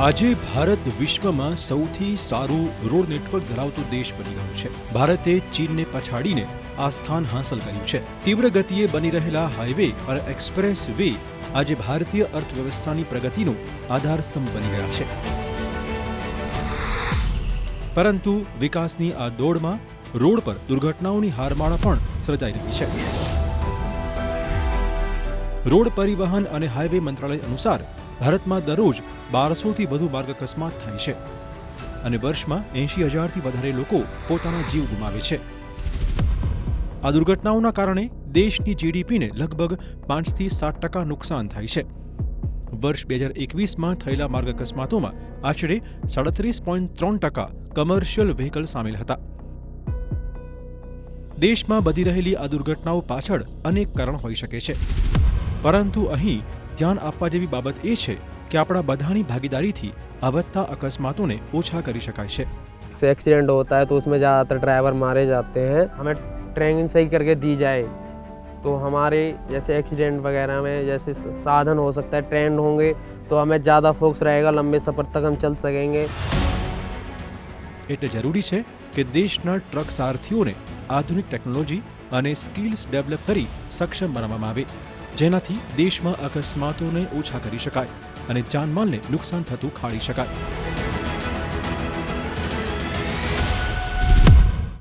આજે ભારત વિશ્વમાં સૌથી સારું રોડ નેટવર્ક ધરાવતો દેશ બની ગયો છે. ભારતે ચીનને પછાડીને આ સ્થાન હાંસલ કર્યું છે. તીવ્ર ગતિએ બની રહેલા હાઈવે અને એક્સપ્રેસ વે આજે ભારતીય અર્થવ્યવસ્થાની પ્રગતિનો આધારસ્તંભ બની ગયા છે. પરંતુ વિકાસની આ દોડમાં રોડ પર દુર્ઘટનાઓની હારમાળા પણ સર્જાઈ રહી છે. રોડ પરિવહન અને હાઈવે મંત્રાલય અનુસાર ભારતમાં દરરોજ 1200થી વધુ માર્ગ અકસ્માત થાય છે અને વર્ષમાં 80,000થી વધારે લોકો પોતાના જીવ ગુમાવે છે. આ દુર્ઘટનાઓના કારણે દેશની જીડીપીને લગભગ 5થી 7% નુકસાન થાય છે. વર્ષ 2021માં થયેલા માર્ગ અકસ્માતોમાં આશરે 37.3% કમર્શિયલ વ્હીકલ સામેલ હતા. દેશમાં વધી રહેલી આ દુર્ઘટનાઓ પાછળ અનેક કારણ હોઈ શકે છે, પરંતુ અહીં ધ્યાન આપવા જેવી બાબત એ છે કે આપણા બધાની ભાગીદારીથી આ વધતા અકસ્માતોને ઓછા કરી શકાય છે. एक्सीडेंट होता है तो उसमें ज़्यादातर ड्राइवर मारे जाते हैं. हमें ट्रेनिंग सही करके दी जाए तो हमारे जैसे एक्सीडेंट वगैरह में जैसे साधन हो सकता है ट्रेंड होंगे तो हमें ज़्यादा फोकस रहेगा, लंबे सफ़र तक हम चल सकेंगे. એટલે જરૂરી છે કે દેશના ટ્રક સારથીઓને આધુનિક ટેકનોલોજી અને સ્કિલ્સ ડેવલપ કરી સક્ષમ બનાવવામાં આવે, જેનાથી દેશમાં અકસ્માતોને ઓછા કરી શકાય અને જાનમાલને નુકસાન થતું ખાળી શકાય.